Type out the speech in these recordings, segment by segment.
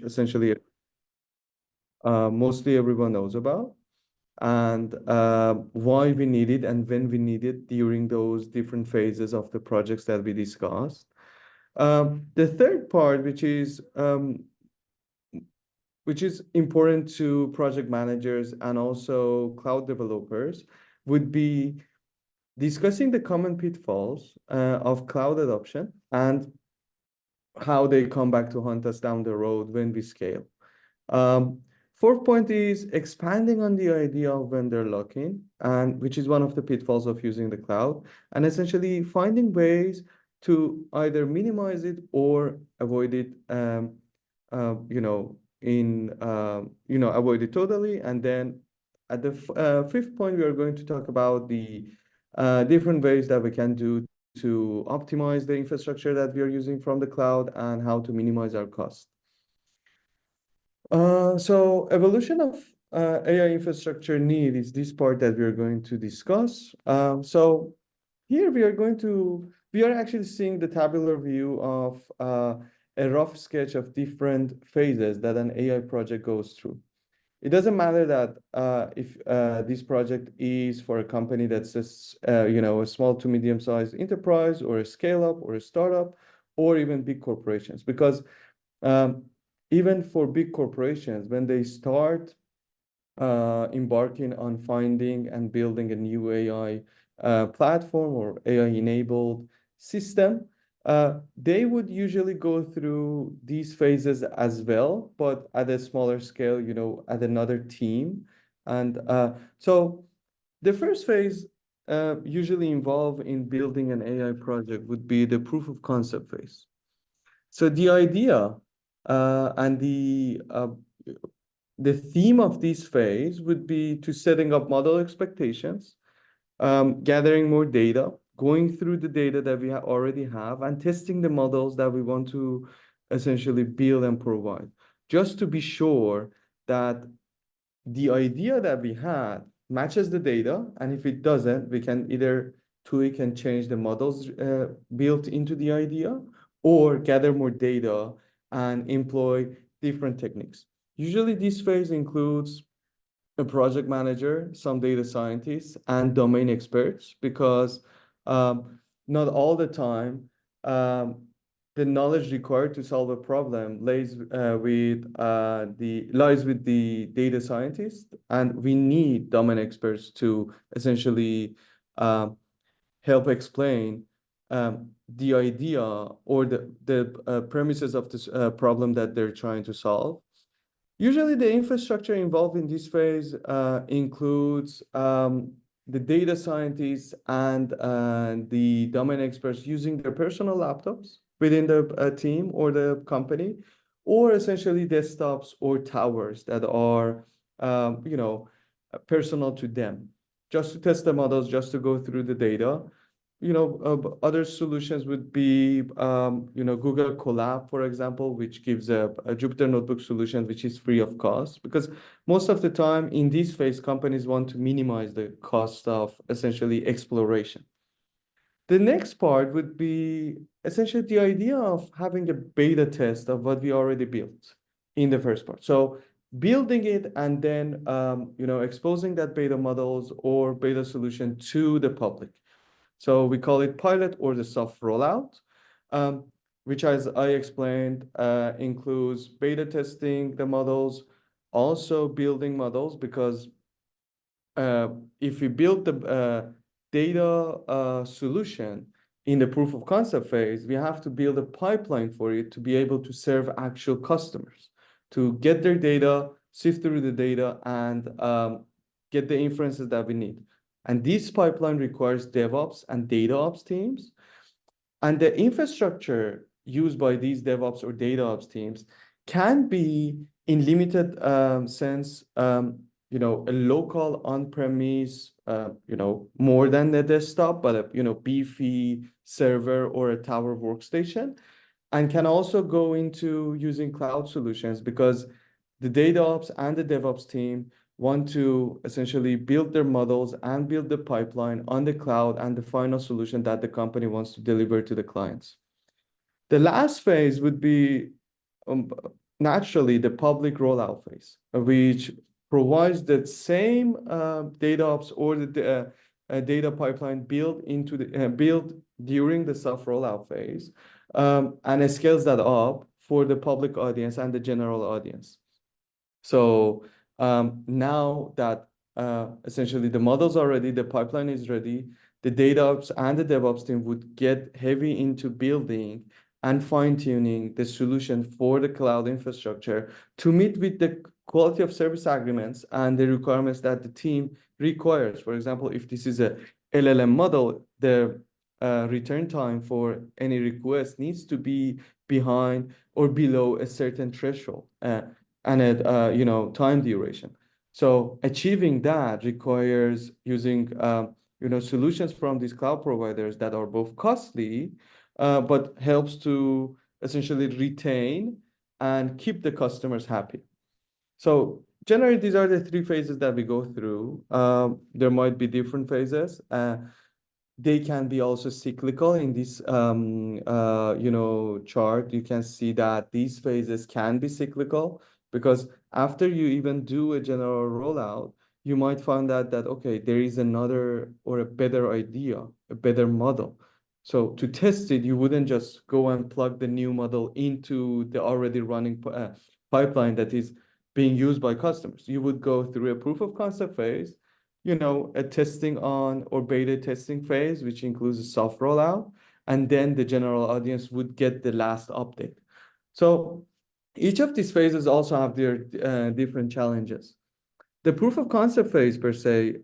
essentially mostly everyone knows about, and why we need it and when we need it during those different phases of the projects that we discussed. The third part, which is important to project managers and also cloud developers, would be discussing the common pitfalls of cloud adoption and how they come back to haunt us down the road when we scale. Fourth point is expanding on the idea of vendor lock-in, and which is one of the pitfalls of using the cloud, and essentially finding ways to either minimize it or avoid it, avoid it totally. And then at the fifth point, we are going to talk about the different ways that we can do to optimize the infrastructure that we are using from the cloud and how to minimize our cost. So evolution of AI infrastructure need is this part that we are going to discuss. So here we are actually seeing the tabular view of a rough sketch of different phases that an AI project goes through. It doesn't matter that if this project is for a company that's a small to medium-sized enterprise or a scale-up or a startup or even big corporations, because even for big corporations, when they start embarking on finding and building a new AI platform or AI-enabled system, they would usually go through these phases as well, but at a smaller scale, at another team. And so the first phase usually involved in building an AI project would be the proof of concept phase. So the idea and the theme of this phase would be to setting up model expectations, gathering more data, going through the data that we already have, and testing the models that we want to essentially build and provide, just to be sure that the idea that we had matches the data. And if it doesn't, we can either tweak and change the models built into the idea, or gather more data and employ different techniques. Usually this phase includes a project manager, some data scientists, and domain experts, because not all the time the knowledge required to solve a problem lies with the data scientist, and we need domain experts to essentially help explain the idea or the premises of this problem that they're trying to solve. Usually the infrastructure involved in this phase includes the data scientists and the domain experts using their personal laptops within the team or the company, or essentially desktops or towers that are, personal to them, just to test the models, just to go through the data. Other solutions would be, Google Colab, for example, which gives a Jupyter Notebook solution, which is free of cost, because most of the time in this phase, companies want to minimize the cost of essentially exploration. The next part would be essentially the idea of having a beta test of what we already built in the first part. So building it and then, exposing that beta models or beta solution to the public. So we call it pilot or the soft rollout, which, as I explained, includes beta testing the models, also building models, because if we build the data solution in the proof of concept phase, we have to build a pipeline for it to be able to serve actual customers, to get their data, sift through the data, and get the inferences that we need. And this pipeline requires DevOps and DataOps teams. And the infrastructure used by these DevOps or DataOps teams can be, in limited sense, a local on-premise, more than the desktop, but a beefy server or a tower workstation, and can also go into using cloud solutions, because the DataOps and the DevOps team want to essentially build their models and build the pipeline on the cloud and the final solution that the company wants to deliver to the clients. The last phase would be naturally the public rollout phase, which provides the same data ops or the data pipeline built into the built during the soft rollout phase, and it scales that up for the public audience and the general audience. So now that essentially the models are ready, the pipeline is ready, the data ops and the DevOps team would get heavy into building and fine-tuning the solution for the cloud infrastructure to meet with the quality of service agreements and the requirements that the team requires. For example, if this is a LLM model, the return time for any request needs to be behind or below a certain threshold. And a time duration. So achieving that requires using solutions from these cloud providers that are both costly, but helps to essentially retain and keep the customers happy. So generally, these are the three phases that we go through. There might be different phases. They can be also cyclical. In this chart, you can see that these phases can be cyclical, because after you even do a general rollout, you might find out that, okay, there is another or a better idea, a better model. So to test it, you wouldn't just go and plug the new model into the already running pipeline that is being used by customers. You would go through a proof of concept phase, a testing on or beta testing phase, which includes a soft rollout, and then the general audience would get the last update. So each of these phases also have their different challenges. The proof of concept phase per se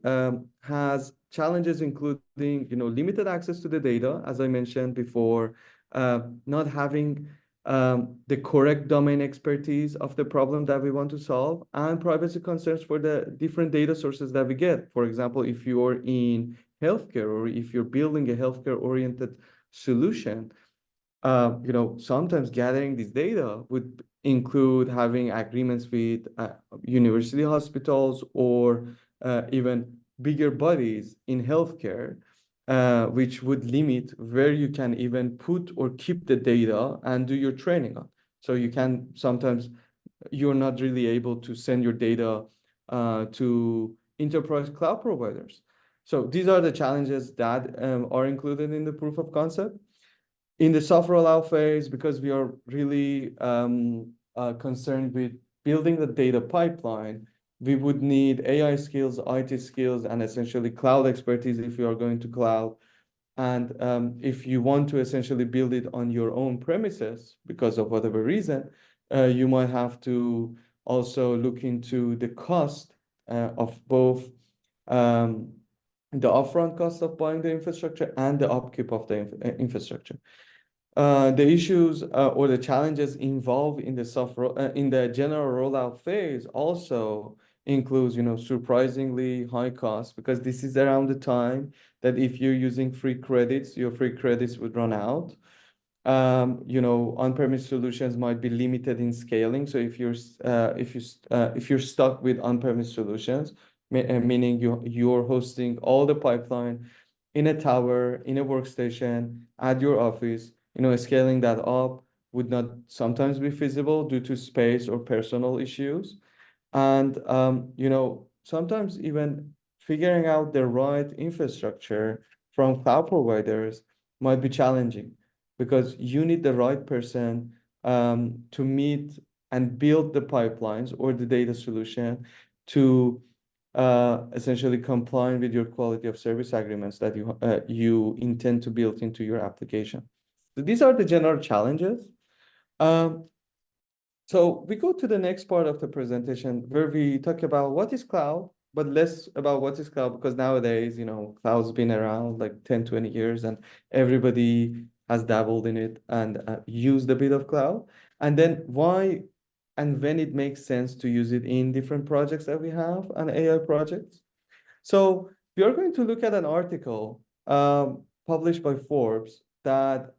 has challenges including, limited access to the data, as I mentioned before, not having the correct domain expertise of the problem that we want to solve, and privacy concerns for the different data sources that we get. For example, if you're in healthcare or if you're building a healthcare-oriented solution, sometimes gathering this data would include having agreements with university hospitals or even bigger bodies in healthcare, which would limit where you can even put or keep the data and do your training on. So sometimes you're not really able to send your data to enterprise cloud providers. So these are the challenges that are included in the proof of concept. In the soft rollout phase, because we are really concerned with building the data pipeline, we would need AI skills, IT skills, and essentially cloud expertise if you are going to cloud. And if you want to essentially build it on your own premises, because of whatever reason, you might have to also look into the cost of both the upfront cost of buying the infrastructure and the upkeep of the infrastructure. The issues or the challenges involved in the general rollout phase also includes, surprisingly high costs, because this is around the time that if you're using free credits, your free credits would run out. On-premise solutions might be limited in scaling. So if you're stuck with on-premise solutions, meaning you're hosting all the pipeline in a tower, in a workstation, at your office, scaling that up would not sometimes be feasible due to space or personal issues. And, sometimes even figuring out the right infrastructure from cloud providers might be challenging, because you need the right person to meet and build the pipelines or the data solution to essentially comply with your quality of service agreements that you intend to build into your application. So these are the general challenges. So we go to the next part of the presentation where we talk about what is cloud, but less about what is cloud, because nowadays, cloud's been around like 10, 20 years and everybody has dabbled in it and used a bit of cloud. And then why and when it makes sense to use it in different projects that we have and AI projects. So we are going to look at an article published by Forbes that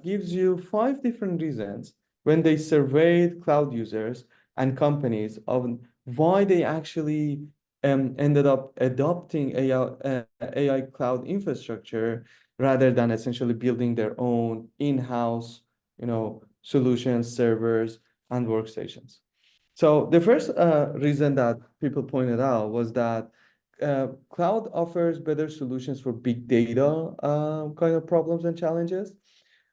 gives you 5 different reasons when they surveyed cloud users and companies of why they actually ended up adopting AI cloud infrastructure rather than essentially building their own in-house, solutions, servers, and workstations. So the first reason that people pointed out was that cloud offers better solutions for big data kind of problems and challenges.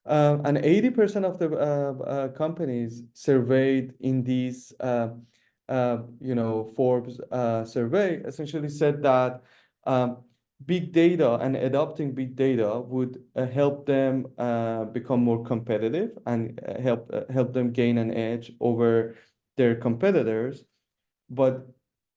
And 80% of the companies surveyed in these, Forbes survey essentially said that um, big data and adopting big data would help them become more competitive and help them gain an edge over their competitors. But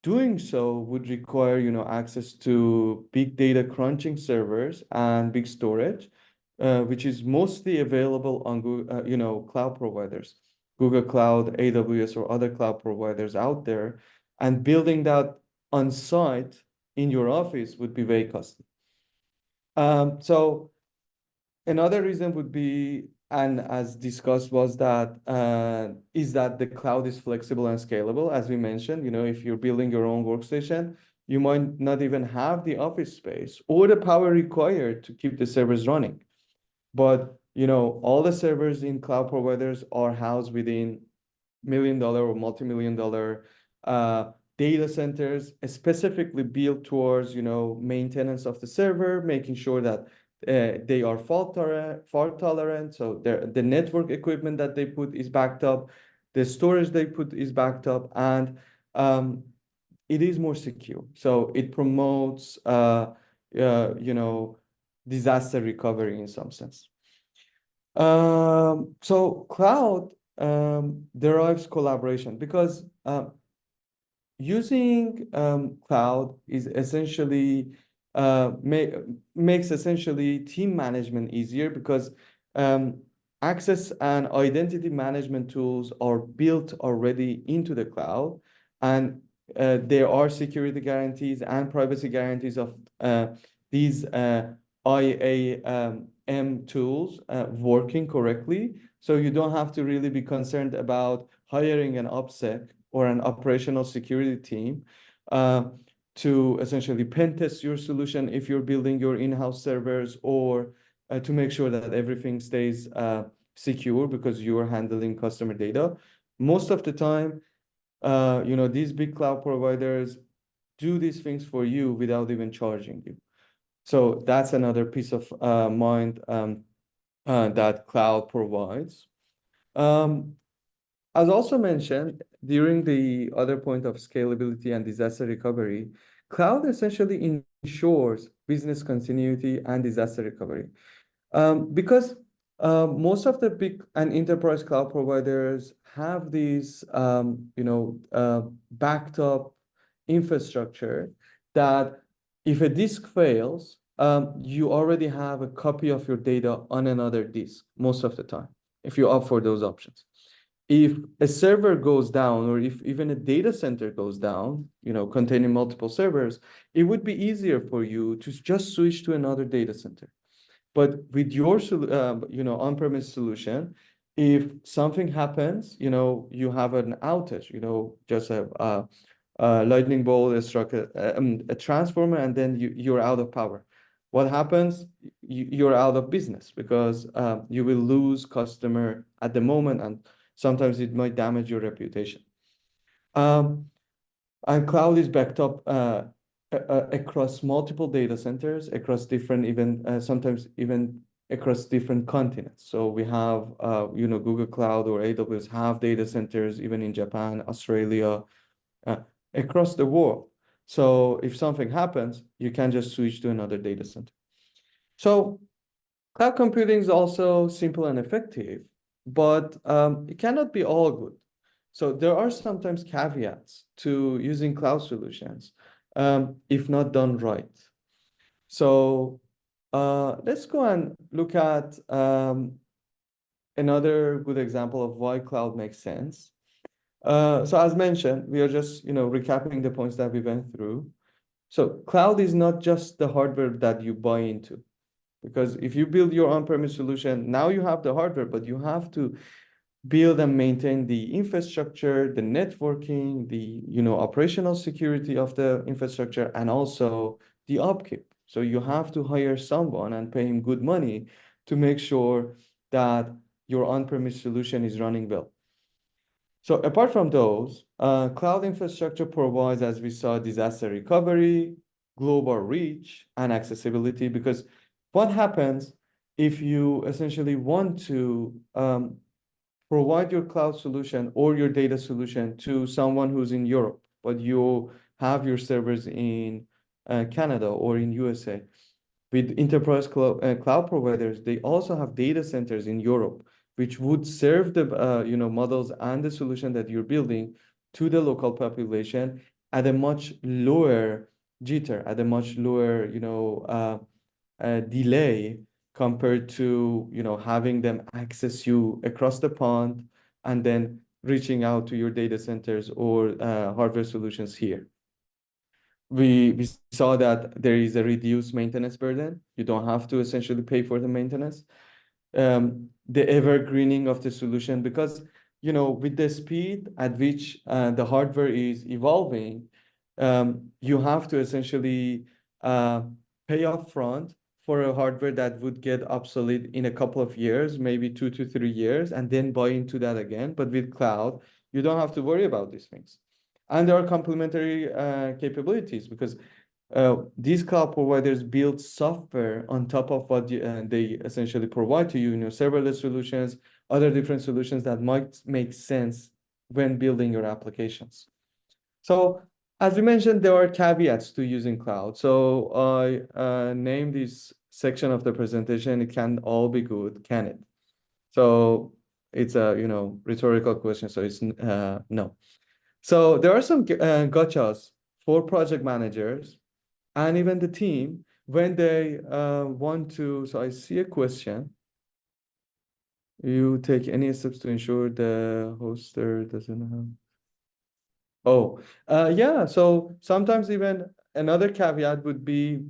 doing so would require, access to big data crunching servers and big storage, which is mostly available on Google, cloud providers, Google Cloud, AWS, or other cloud providers out there. And building that on site in your office would be very costly. So another reason would be, and as discussed, was that is that the cloud is flexible and scalable. As we mentioned, if you're building your own workstation, you might not even have the office space or the power required to keep the servers running. But all the servers in cloud providers are housed within $1 million or multi-million-dollar data centers, specifically built towards maintenance of the server, making sure that they are fault tolerant. So the network equipment that they put is backed up, the storage they put is backed up, and it is more secure. So it promotes disaster recovery in some sense. So cloud derives collaboration because using cloud is essentially makes essentially team management easier because access and identity management tools are built already into the cloud, and there are security guarantees and privacy guarantees of these IAM tools working correctly. So you don't have to really be concerned about hiring an OPSEC or an operational security team to essentially pen test your solution if you're building your in-house servers, or to make sure that everything stays secure because you are handling customer data. Most of the time, these big cloud providers do these things for you without even charging you. So that's another piece of mind that cloud provides. As also mentioned, during the other point of scalability and disaster recovery, cloud essentially ensures business continuity and disaster recovery. Because most of the big and enterprise cloud providers have these, backed up infrastructure that if a disk fails, you already have a copy of your data on another disk most of the time, if you opt for those options. If a server goes down, or if even a data center goes down, containing multiple servers, it would be easier for you to just switch to another data center. But with your on-premise solution, if something happens, you have an outage, just a lightning bolt struck a transformer, and then you're out of power. What happens? You're out of business because you will lose customer at the moment, and sometimes it might damage your reputation. And cloud is backed up across multiple data centers, across different, sometimes even across different continents. So we have, Google Cloud or AWS have data centers even in Japan, Australia, across the world. So if something happens, you can just switch to another data center. So cloud computing is also simple and effective, but it cannot be all good. So there are sometimes caveats to using cloud solutions, if not done right. So let's go and look at another good example of why cloud makes sense. So as mentioned, we are just recapping the points that we went through. So cloud is not just the hardware that you buy into, because if you build your on-premise solution, now you have the hardware, but you have to build and maintain the infrastructure, the networking, the operational security of the infrastructure, and also the upkeep. So you have to hire someone and pay him good money to make sure that your on-premise solution is running well. So apart from those, cloud infrastructure provides, as we saw, disaster recovery, global reach, and accessibility. Because what happens if you essentially want to provide your cloud solution or your data solution to someone who's in Europe, but you have your servers in Canada or in USA? With enterprise cloud providers, they also have data centers in Europe, which would serve the models and the solution that you're building to the local population at a much lower jitter, at a much lower delay compared to having them access you across the pond and then reaching out to your data centers or hardware solutions here. We saw that there is a reduced maintenance burden. You don't have to essentially pay for the maintenance. The evergreening of the solution, because with the speed at which the hardware is evolving, you have to essentially pay upfront for a hardware that would get obsolete in a couple of years, maybe 2 to 3 years, and then buy into that again. But with cloud, you don't have to worry about these things. And there are complementary capabilities, because these cloud providers build software on top of what they essentially provide to you, serverless solutions, other different solutions that might make sense when building your applications. So as we mentioned, there are caveats to using cloud. So I named this section of the presentation, it can all be good, can it? So it's a rhetorical question, so it's no. So there are some gotchas for project managers and even the team when they want to. So I see a question. You take any steps to ensure the hoster doesn't have. Oh, yeah. So sometimes even another caveat would be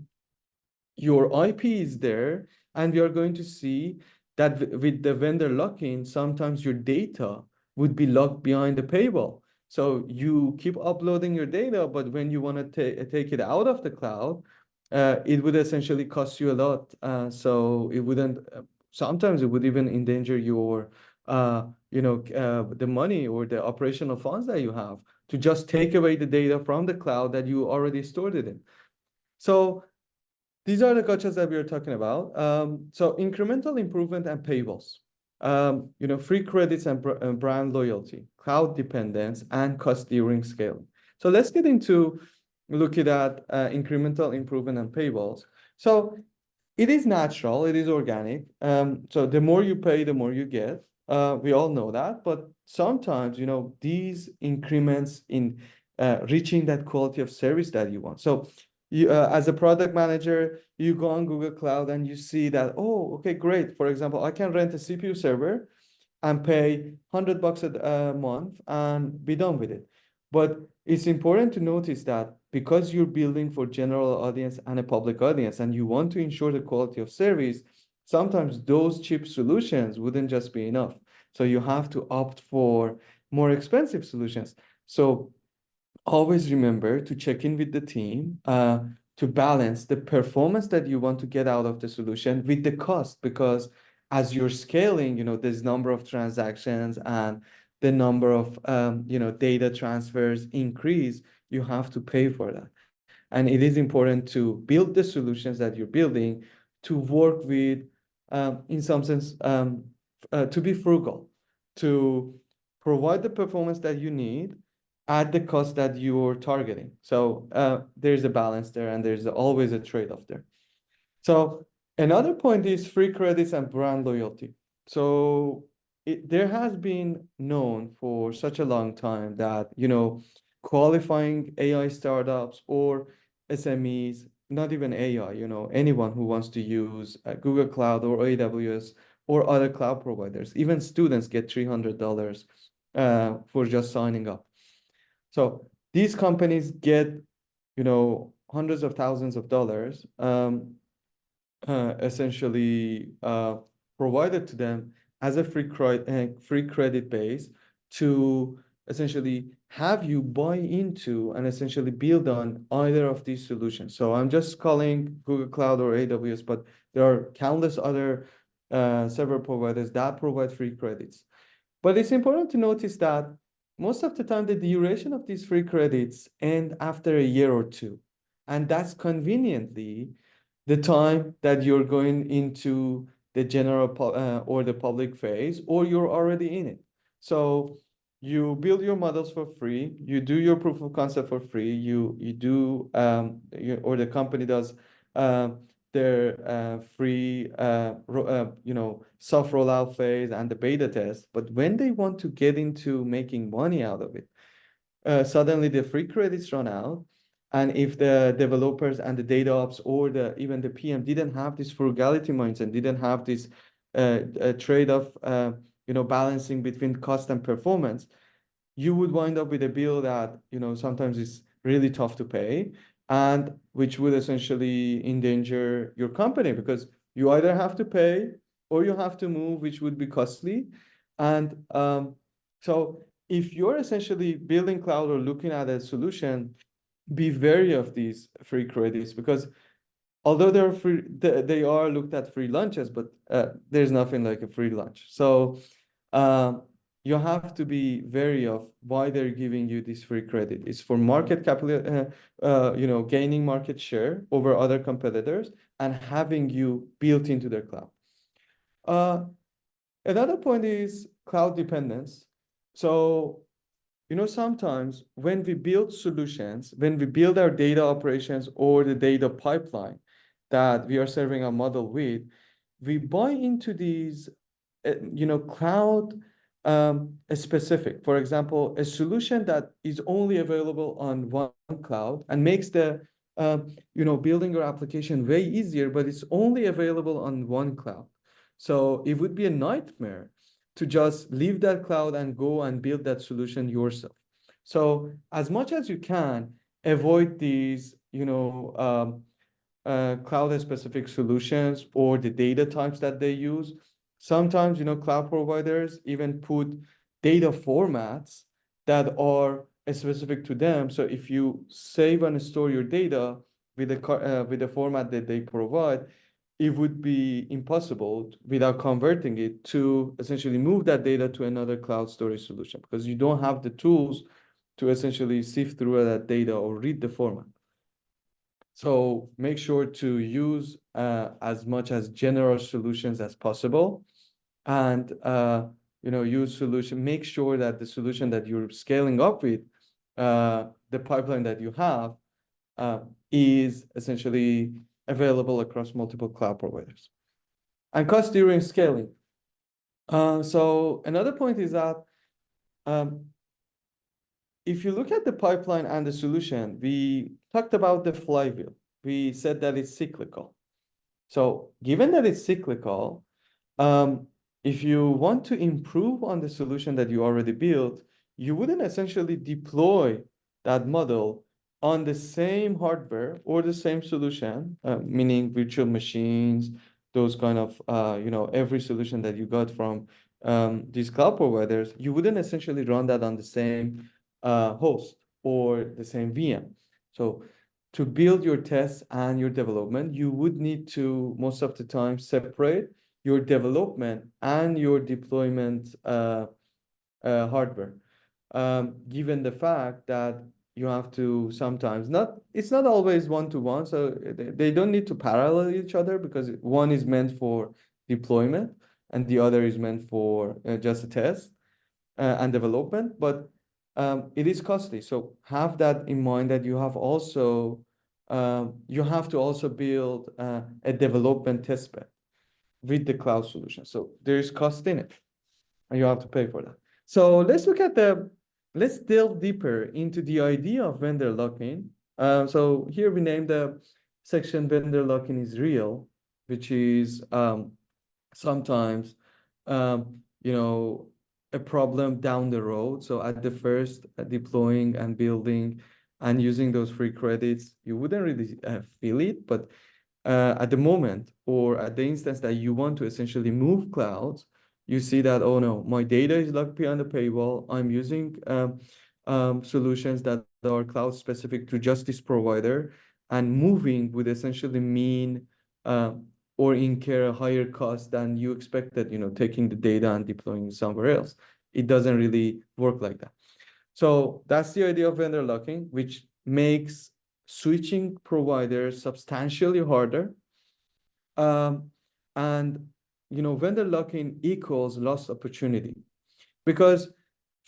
your IP is there, and we are going to see that with the vendor lock-in, sometimes your data would be locked behind the paywall. So you keep uploading your data, but when you want to take it out of the cloud, it would essentially cost you a lot. So it wouldn't. Sometimes it would even endanger your, the money or the operational funds that you have to just take away the data from the cloud that you already stored it in. So these are the gotchas that we are talking about. So incremental improvement and payables, free credits and brand loyalty, cloud dependence, and cost during scaling. So let's get into looking at incremental improvement and payables. So it is natural, it is organic. So the more you pay, the more you get. We all know that, but sometimes, these increments in reaching that quality of service that you want. So you, as a product manager, you go on Google Cloud and you see that, oh, okay, great. For example, I can rent a CPU server and pay $100 a month and be done with it. But it's important to notice that because you're building for general audience and a public audience, and you want to ensure the quality of service, sometimes those cheap solutions wouldn't just be enough. So you have to opt for more expensive solutions. So always remember to check in with the team to balance the performance that you want to get out of the solution with the cost, because as you're scaling, there's number of transactions and the number of data transfers increase, you have to pay for that. And it is important to build the solutions that you're building to work with, in some sense, to be frugal, to provide the performance that you need at the cost that you're targeting. So there's a balance there, and there's always a trade-off there. So another point is free credits and brand loyalty. So there has been known for such a long time that, qualifying AI startups or SMEs, not even AI, anyone who wants to use Google Cloud or AWS or other cloud providers, even students get $300 for just signing up. So these companies get, hundreds of thousands of dollars essentially provided to them as a free credit base to essentially have you buy into and essentially build on either of these solutions. So I'm just calling Google Cloud or AWS, but there are countless other server providers that provide free credits. But it's important to notice that most of the time the duration of these free credits end after a year or two. And that's conveniently the time that you're going into the general or the public phase, or you're already in it. So you build your models for free, you do your proof of concept for free, you do or the company does their free soft rollout phase and the beta test. But when they want to get into making money out of it, suddenly the free credits run out. And if the developers and the data ops or even the PM didn't have this frugality mindset, didn't have this trade-off, balancing between cost and performance, you would wind up with a bill that, sometimes is really tough to pay, and which would essentially endanger your company, because you either have to pay or you have to move, which would be costly. And so if you're essentially building cloud or looking at a solution, be wary of these free credits, because although they're free, they are looked at free lunches, but there's nothing like a free lunch. So you have to be wary of why they're giving you this free credit. It's for market capital, gaining market share over other competitors and having you built into their cloud. Another point is cloud dependence. So, sometimes when we build solutions, when we build our data operations or the data pipeline that we are serving a model with, we buy into these, cloud specific. For example, a solution that is only available on one cloud and makes the, building your application way easier, but it's only available on one cloud. So it would be a nightmare to just leave that cloud and go and build that solution yourself. So as much as you can, avoid these, cloud-specific solutions or the data types that they use. Sometimes, cloud providers even put data formats that are specific to them. So if you save and store your data with the format that they provide, it would be impossible without converting it to essentially move that data to another cloud storage solution, because you don't have the tools to essentially sift through that data or read the format. So make sure to use as much as general solutions as possible, and use solution. Make sure that the solution that you're scaling up with, the pipeline that you have, is essentially available across multiple cloud providers. And cost during scaling. So another point is that if you look at the pipeline and the solution, we talked about the flywheel. We said that it's cyclical. So given that it's cyclical, if you want to improve on the solution that you already built, you wouldn't essentially deploy that model on the same hardware or the same solution, meaning virtual machines, those kind of, every solution that you got from these cloud providers, you wouldn't essentially run that on the same host or the same VM. So to build your tests and your development, you would need to, most of the time, separate your development and your deployment hardware. Given the fact that you have to sometimes it's not always one-to-one, so they don't need to parallel each other, because one is meant for deployment and the other is meant for just a test and development, but it is costly. So have that in mind, that you have also you have to also build a development test bed with the cloud solution. So there's cost in it, and you have to pay for that. So let's delve deeper into the idea of vendor lock-in. So here we named the section vendor lock-in is real, which is sometimes, a problem down the road. So at the first deploying and building and using those free credits, you wouldn't really feel it, but at the moment or at the instance that you want to essentially move clouds, you see that, oh no, my data is locked behind the paywall. I'm using solutions that are cloud specific to just this provider, and moving would essentially mean or incur a higher cost than you expected, taking the data and deploying somewhere else. It doesn't really work like that. So that's the idea of vendor locking, which makes switching providers substantially harder. And vendor locking equals lost opportunity, because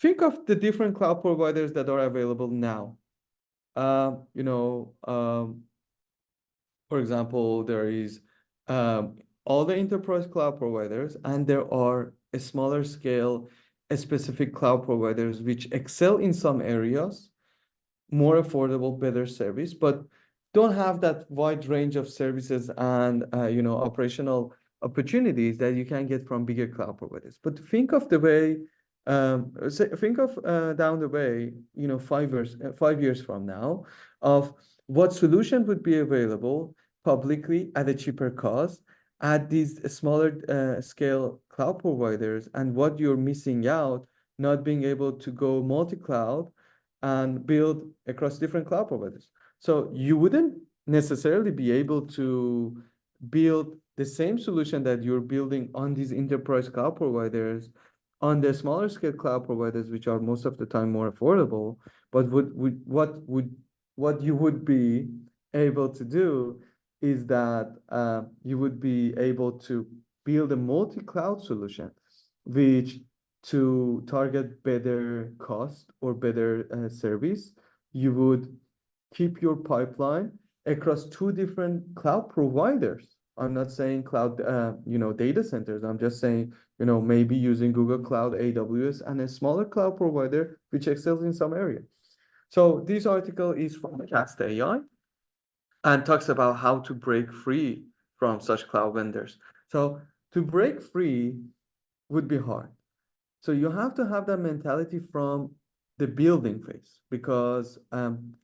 think of the different cloud providers that are available now. Um, you know, um, for example, there is all the enterprise cloud providers, and there are a smaller scale, specific cloud providers which excel in some areas, more affordable, better service, but don't have that wide range of services and operational opportunities that you can get from bigger cloud providers. But think of the way, think of down the way, 5 years from now, of what solution would be available publicly at a cheaper cost at these smaller scale cloud providers, and what you're missing out not being able to go multi-cloud and build across different cloud providers. So you wouldn't necessarily be able to build the same solution that you're building on these enterprise cloud providers, on the smaller scale cloud providers, which are most of the time more affordable. But what you would be able to do is that you would be able to build a multi-cloud solution, which to target better cost or better service, you would keep your pipeline across two different cloud providers. I'm not saying cloud, data centers. I'm just saying, maybe using Google Cloud, AWS, and a smaller cloud provider which excels in some area. So this article is from Cast AI and talks about how to break free from such cloud vendors. So to break free would be hard. So you have to have that mentality from the building phase, because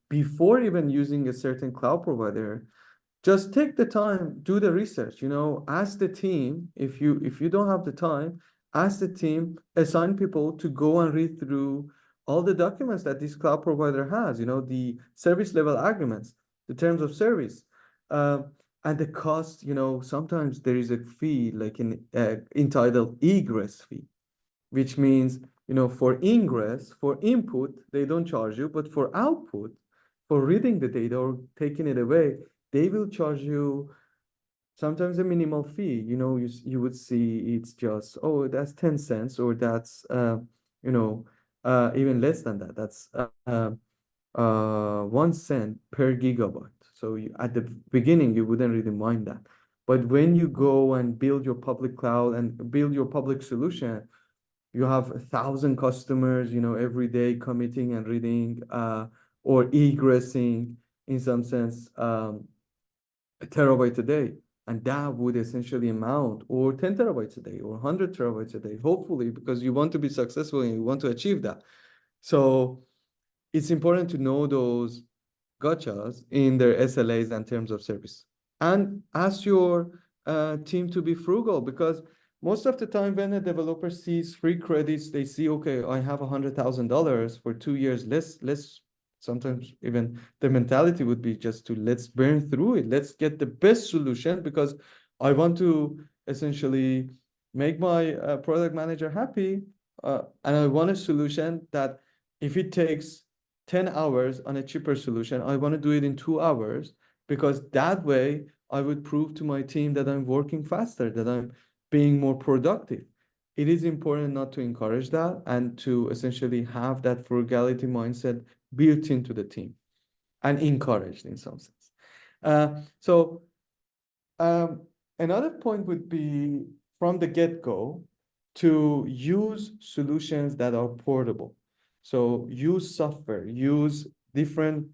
before even using a certain cloud provider, just take the time, do the research, ask the team. If you don't have the time, ask the team, assign people to go and read through all the documents that this cloud provider has, the service level agreements, the terms of service, uh, and the cost. Sometimes there is a fee, like an entitled egress fee, which means, for ingress, for input, they don't charge you, but for output, for reading the data or taking it away, they will charge you sometimes a minimal fee. You would see it's just, oh, that's 10 cents, or that's, even less than that. That's 1 cent per gigabyte. So at the beginning, you wouldn't really mind that. But when you go and build your public cloud and build your public solution, you have 1,000 customers, every day committing and reading or egressing, in some sense, a terabyte a day. And that would essentially amount, or 10 terabytes a day, or 100 terabytes a day, hopefully, because you want to be successful and you want to achieve that. So it's important to know those gotchas in their SLAs and terms of service. And ask your team to be frugal, because most of the time when a developer sees free credits, they see, okay, I have $100,000 for 2 years. Let's sometimes even the mentality would be just to let's burn through it. Let's get the best solution, because I want to essentially make my product manager happy. And I want a solution that if it takes 10 hours on a cheaper solution, I want to do it in 2 hours, because that way I would prove to my team that I'm working faster, that I'm being more productive. It is important not to encourage that, and to essentially have that frugality mindset built into the team and encouraged in some sense. So another point would be, from the get-go, to use solutions that are portable. So use software, use different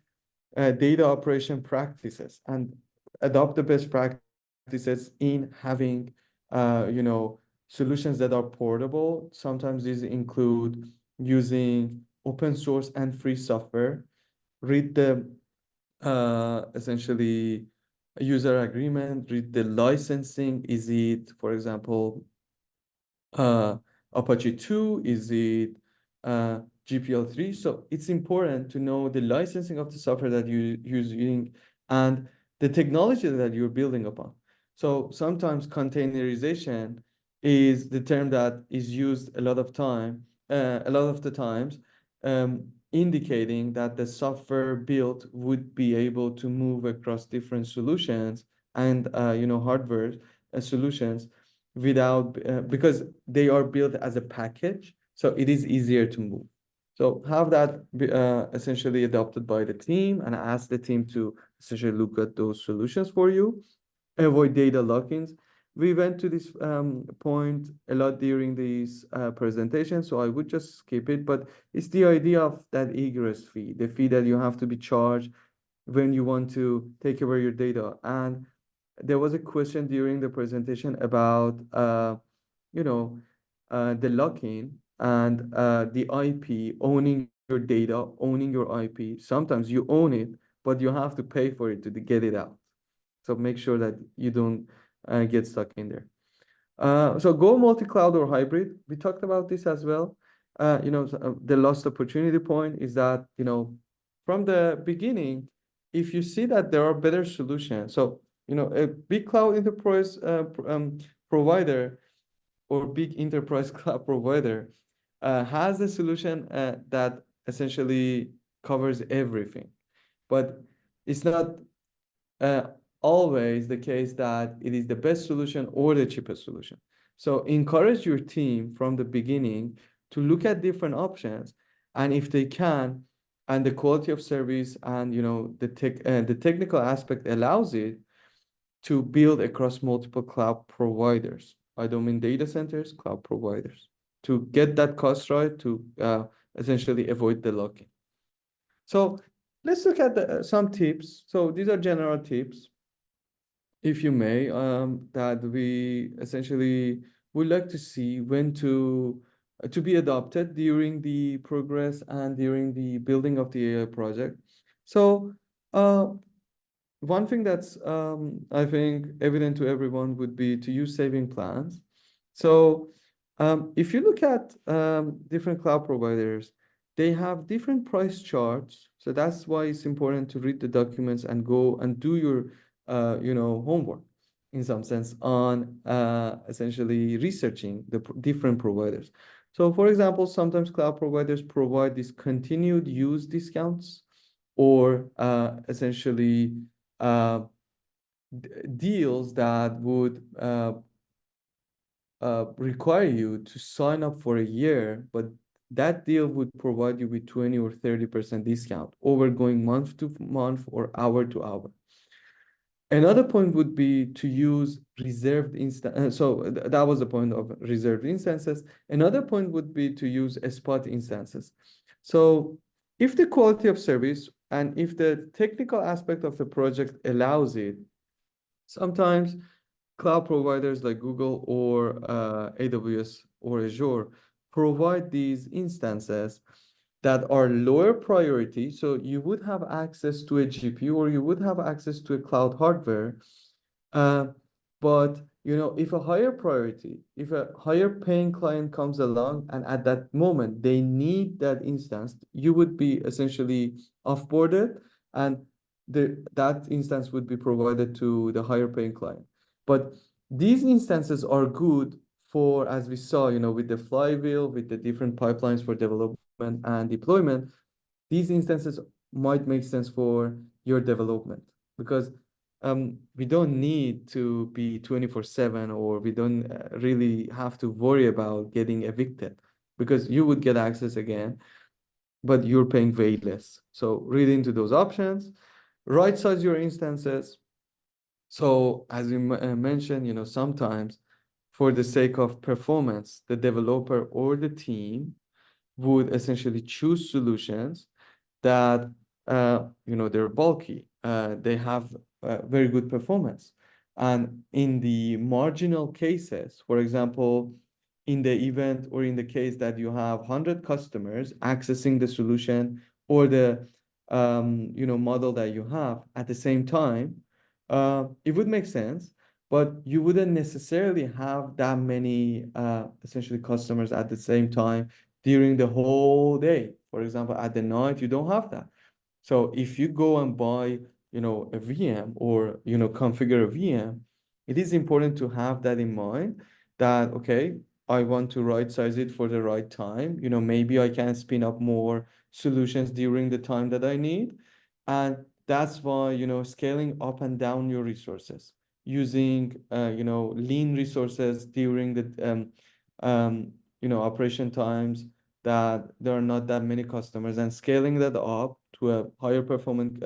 data operation practices, and adopt the best practices in having, solutions that are portable. Sometimes these include using open source and free software. Read the essentially user agreement, read the licensing. Is it, for example, Apache 2? Is it GPL3? So it's important to know the licensing of the software that you're using and the technology that you're building upon. So sometimes containerization is the term that is used a lot of the times. indicating that the software built would be able to move across different solutions and hardware solutions without because they are built as a package, so it is easier to move. So have that essentially adopted by the team and ask the team to essentially look at those solutions for you. Avoid data lock-ins. We went to this point a lot during this presentation, so I would just skip it. But it's the idea of that egress fee, the fee that you have to be charged when you want to take over your data. And there was a question during the presentation about, the lock-in and the IP, owning your data, owning your IP. Sometimes you own it, but you have to pay for it to get it out. So make sure that you don't get stuck in there. So go multi-cloud or hybrid. We talked about this as well. The lost opportunity point is that, from the beginning, if you see that there are better solutions, so, a big cloud enterprise provider or big enterprise cloud provider has a solution that essentially covers everything. But it's not uh, always the case that it is the best solution or the cheapest solution. So encourage your team from the beginning to look at different options, and if they can, and the quality of service and the technical aspect allows it, to build across multiple cloud providers. I don't mean data centers, cloud providers, to get that cost right, to essentially avoid the lock-in. So let's look at some tips. So these are general tips, if you may, that we essentially would like to see when to be adopted during the progress and during the building of the AI project. So one thing that's I think evident to everyone would be to use saving plans. So if you look at different cloud providers, they have different price charts. So that's why it's important to read the documents and go and do your homework in some sense on essentially researching the different providers. So for example, sometimes cloud providers provide these continued use discounts or essentially deals that would require you to sign up for a year, but that deal would provide you with 20 or 30% discount over going month to month or hour to hour. Another point would be to use reserved instance. That was the point of reserved instances. Another point would be to use a spot instances. So if the quality of service and if the technical aspect of the project allows it, sometimes cloud providers like Google or AWS or Azure provide these instances that are lower priority. So you would have access to a GPU or you would have access to a cloud hardware. But if a higher priority, if a higher paying client comes along and at that moment they need that instance, you would be essentially offboarded and that instance would be provided to the higher paying client. But these instances are good for, as we saw, with the flywheel, with the different pipelines for development and deployment, these instances might make sense for your development because we don't need to be 24/7 or we don't really have to worry about getting evicted because you would get access again, but you're paying way less. So read into those options, right size your instances. So as we mentioned, sometimes for the sake of performance, the developer or the team would essentially choose solutions that they're bulky, they have very good performance, and in the marginal cases, for example, in the event or in the case that you have 100 customers accessing the solution or the model that you have at the same time, it would make sense, but you wouldn't necessarily have that many essentially customers at the same time during the whole day. For example, at the night, you don't have that. So if you go and buy, a VM or, configure a VM, it is important to have that in mind that, okay, I want to right size it for the right time. Maybe I can spin up more solutions during the time that I need. And that's why, scaling up and down your resources, using, lean resources during the, operation times that there are not that many customers, and scaling that up to a higher performance,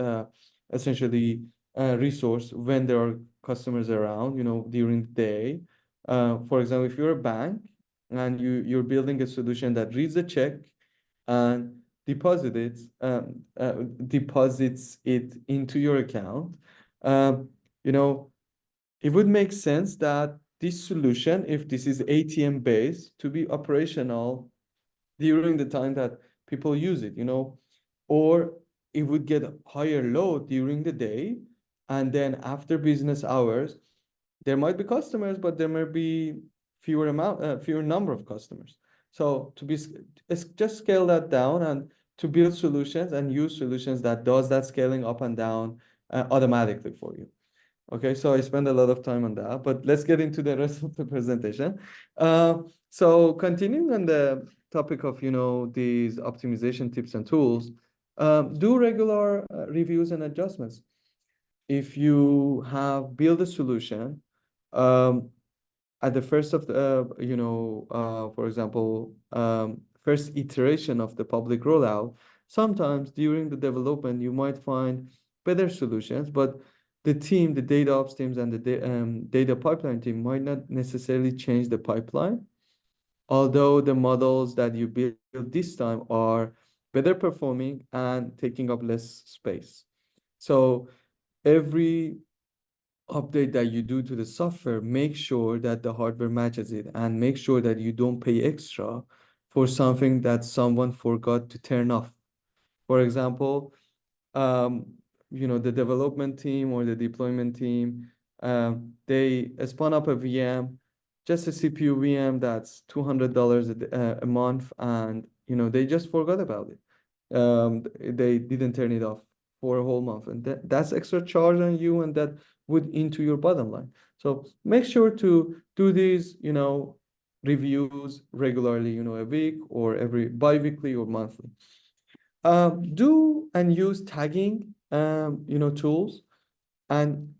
essentially, resource when there are customers around, during the day. For example, if you're a bank and you're building a solution that reads a check and deposits it into your account, um, you know, it would make sense that this solution, if this is ATM based, to be operational during the time that people use it, or it would get higher load during the day, and then after business hours, there might be customers, but there might be fewer number of customers. So it's just scale that down and to build solutions and use solutions that does that scaling up and down automatically for you. Okay, so I spend a lot of time on that, but let's get into the rest of the presentation. So continuing on the topic of, these optimization tips and tools, do regular reviews and adjustments. If you have built a solution, um, at the first of the, for example, first iteration of the public rollout, sometimes during the development, you might find better solutions, but the data ops teams and the data pipeline team might not necessarily change the pipeline, although the models that you build this time are better performing and taking up less space. So every update that you do to the software, make sure that the hardware matches it, and make sure that you don't pay extra for something that someone forgot to turn off. For example, um, the development team or the deployment team, they spun up a VM, just a CPU VM that's $200 a month, and they just forgot about it. They didn't turn it off for a whole month, and that's extra charge on you, and that would into your bottom line. So make sure to do these, reviews regularly, a week or every bi-weekly or monthly. Do and use tagging, tools, and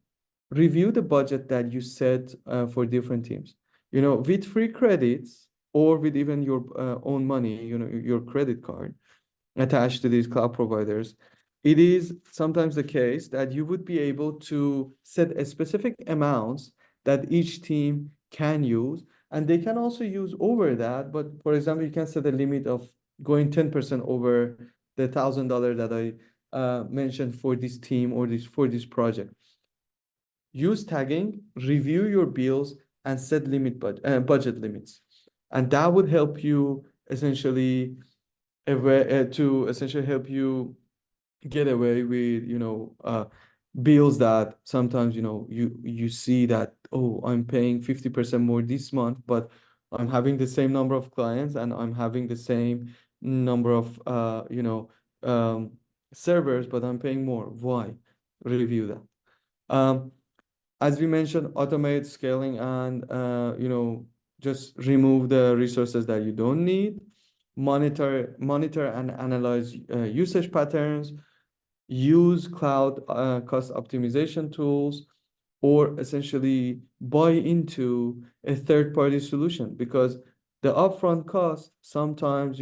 review the budget that you set for different teams. With free credits or with even your own money, your credit card attached to these cloud providers, it is sometimes the case that you would be able to set a specific amounts that each team can use, and they can also use over that. But for example, you can set a limit of going 10% over the $1,000 that I mentioned for this team or for this project. Use tagging, review your bills, and set budget limits, and that would help you essentially help you get away with bills that sometimes you see that, oh, I'm paying 50% more this month, but I'm having the same number of clients and I'm having the same number of servers, but I'm paying more. Why? Review that. As we mentioned, automate scaling and just remove the resources that you don't need. Monitor and analyze usage patterns. Use cloud cost optimization tools, or essentially buy into a third-party solution, because the upfront cost sometimes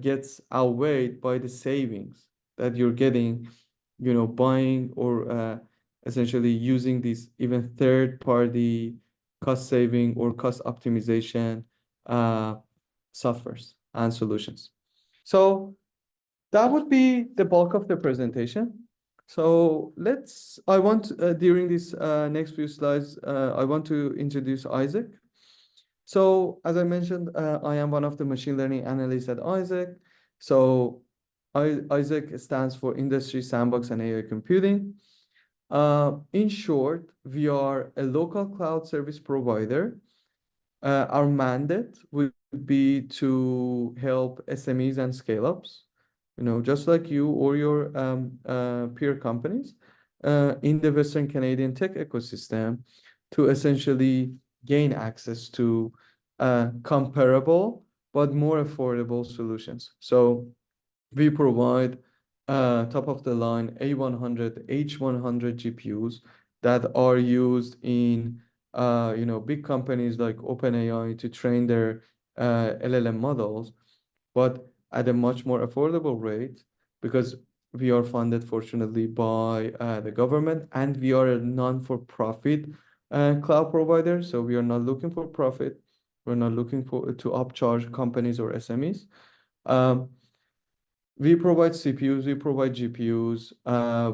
gets outweighed by the savings that you're getting, buying or essentially using these even third-party cost saving or cost optimization softwares and solutions. So that would be the bulk of the presentation. So during this next few slides, I want to introduce ISAIC. So as I mentioned, I am one of the machine learning analysts at ISAIC. So ISAIC stands for Industry Sandbox and AI Computing. In short, we are a local cloud service provider. Our mandate would be to help SMEs and scale-ups, just like you or your peer companies in the Western Canadian tech ecosystem, to essentially gain access to comparable but more affordable solutions. So we provide top of the line A100, H100 GPUs that are used in big companies like OpenAI to train their LLM models, but at a much more affordable rate because we are funded fortunately by the government, and we are a non-for-profit cloud provider. So we are not looking for profit. We're not looking to upcharge companies or SMEs. We provide CPUs, we provide GPUs,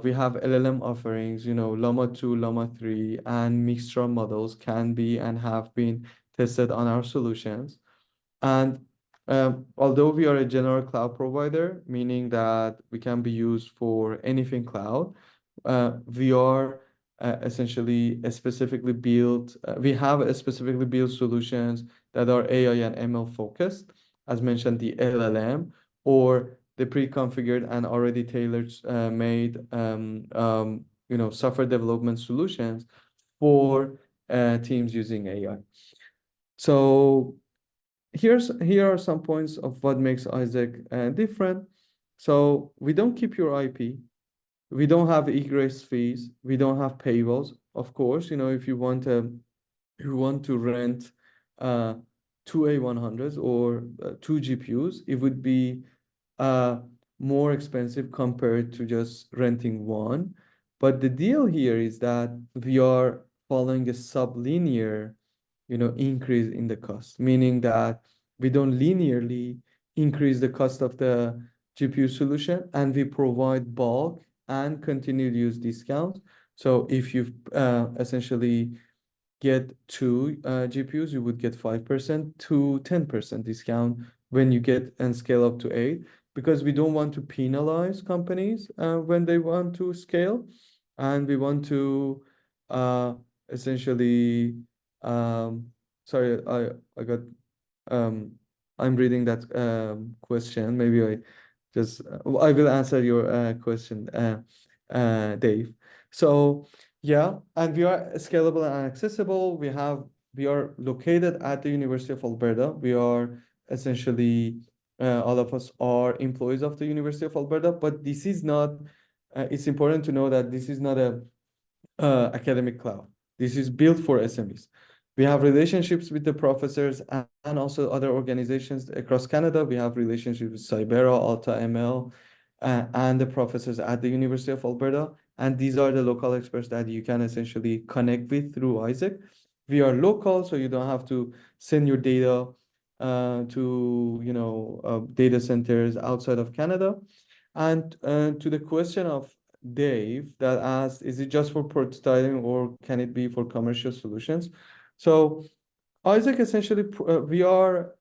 we have LLM offerings, Llama 2, Llama 3, and Mixtra models can be and have been tested on our solutions. And although we are a general cloud provider, meaning that we can be used for anything cloud, we are essentially specifically built, we have a specifically built solutions that are AI and ML focused, as mentioned, the LLM, or the pre-configured and already tailored made software development solutions for teams using AI. So here are some points of what makes ISAIC different. So we don't keep your IP. We don't have egress fees. We don't have paywalls. Of course, if you want to rent two A100s or two GPUs, it would be more expensive compared to just renting one. But the deal here is that we are following a sublinear, increase in the cost, meaning that we don't linearly increase the cost of the GPU solution, and we provide bulk and continued use discounts. So if you essentially get two GPUs, you would get 5% to 10% discount when you get and scale up to 8, because we don't want to penalize companies when they want to scale, and we want to essentially sorry, I got I'm reading that question. Maybe I will answer your question, Dave. So yeah, and we are scalable and accessible. We are located at the University of Alberta. We are essentially all of us are employees of the University of Alberta, but this is not. It's important to know that this is not a academic cloud. This is built for SMEs. We have relationships with the professors and also other organizations across Canada. We have relationships with Cybera, Alta ML, and the professors at the University of Alberta. And these are the local experts that you can essentially connect with through ISAIC. We are local, so you don't have to send your data to data centers outside of Canada. And to the question of Dave that asked, is it just for prototyping or can it be for commercial solutions? So ISAIC essentially, we are,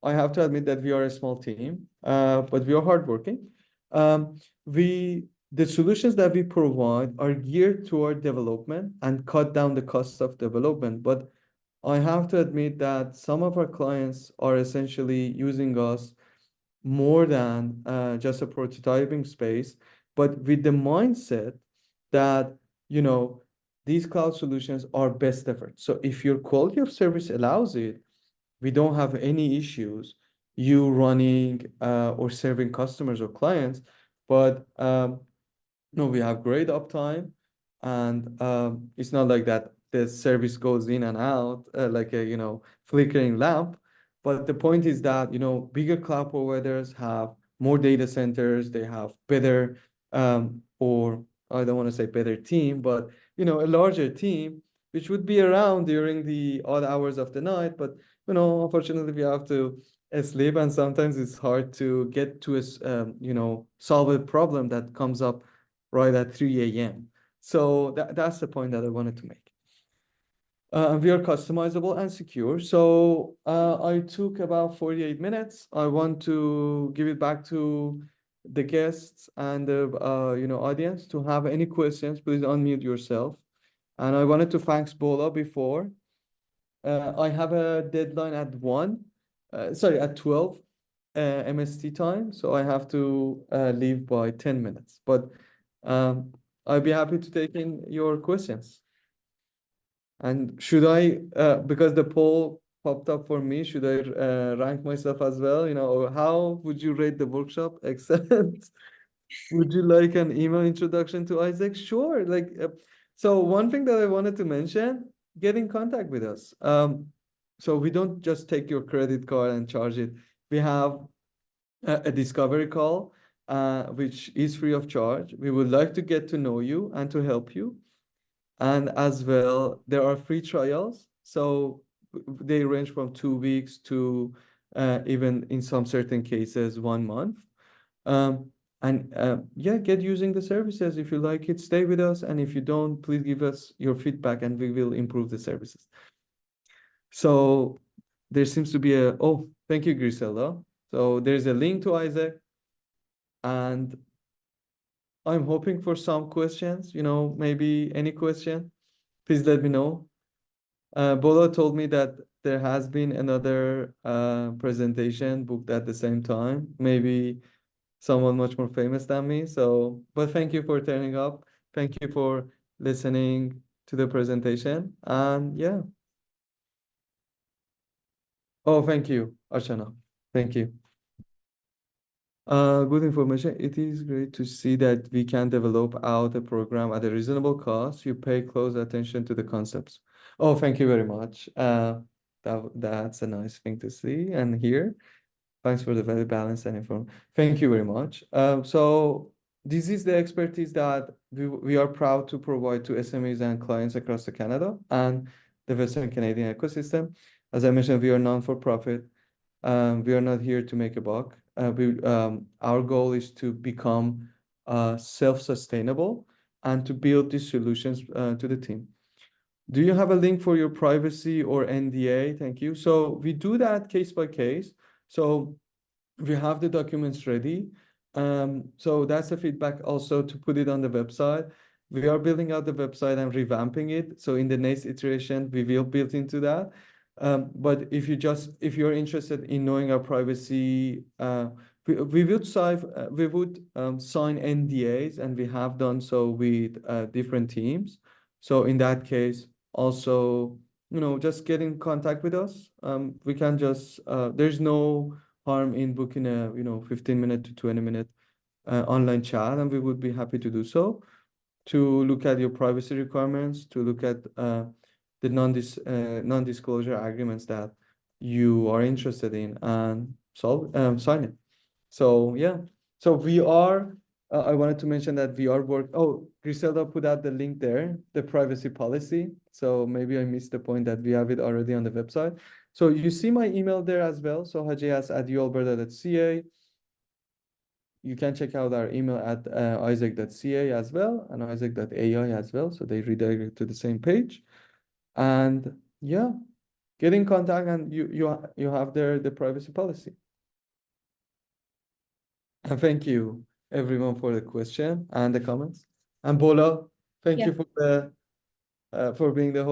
I have to admit that we are a small team, but we are hardworking. The solutions that we provide are geared toward development and cut down the cost of development. But I have to admit that some of our clients are essentially using us more than just a prototyping space, but with the mindset that, these cloud solutions are best effort. So if your quality of service allows it, we don't have any issues you running or serving customers or clients. But no, we have great uptime, and it's not like that the service goes in and out like a flickering lamp. But the point is that bigger cloud providers have more data centers, they have better or I don't want to say better team, but a larger team which would be around during the odd hours of the night. But unfortunately we have to sleep, and sometimes it's hard to get to a solve a problem that comes up right at 3 a.m. So that's the point that I wanted to make. We are customizable and secure. So I took about 48 minutes. I want to give it back to the guests and the audience to have any questions. Please unmute yourself. And I wanted to thank Bola before. I have a deadline at 12 MST time, so I have to leave by 10 minutes. But I'd be happy to take in your questions. And should I, because the poll popped up for me, should I rank myself as well? You know, or how would you rate the workshop? Excellent. Would you like an email introduction to ISAIC? Sure. So one thing that I wanted to mention, get in contact with us. So we don't just take your credit card and charge it. We have a discovery call, which is free of charge. We would like to get to know you and to help you. And as well, there are free trials. So they range from 2 weeks to even in some certain cases, 1 month. And yeah, get using the services. If you like it, stay with us. And if you don't, please give us your feedback and we will improve the services. So there seems to be oh, thank you, Griselda. So there's a link to ISAIC. And I'm hoping for some questions, maybe any question, please let me know. Bolo told me that there has been another presentation booked at the same time, maybe someone much more famous than me. So, but thank you for turning up. Thank you for listening to the presentation. And yeah. Oh, thank you, Archana. Thank you. Good information. It is great to see that we can develop out a program at a reasonable cost. You pay close attention to the concepts. Oh, thank you very much. That's a nice thing to see and hear. Thanks for the very balanced and informed. Thank you very much. So this is the expertise that we are proud to provide to SMEs and clients across the Canada and the Western Canadian ecosystem. As I mentioned, we are non-for-profit. We are not here to make a buck. Our goal is to become self-sustainable and to build these solutions to the team. Do you have a link for your privacy or NDA? Thank you. So we do that case by case. So we have the documents ready. So that's the feedback also to put it on the website. We are building out the website and revamping it. So in the next iteration, we will build into that. But if you're interested in knowing our privacy, we would sign NDAs, and we have done so with different teams. So in that case, also, just get in contact with us. We can just there's no harm in booking a 15-minute to 20-minute online chat, and we would be happy to do so, to look at your privacy requirements, to look at the non-disclosure agreements that you are interested in, and sign it. So yeah, so we are I wanted to mention that we are Griselda put out the link there, the privacy policy. So maybe I missed the point that we have it already on the website. So you see my email there as well. So hajihass@ualberta.ca. You can check out our email at isaac.ca as well, and isaac.ai as well. So they redirect to the same page. And yeah, get in contact, and you have there the privacy policy. And thank you everyone for the question and the comments. And Bola, thank you for being the host.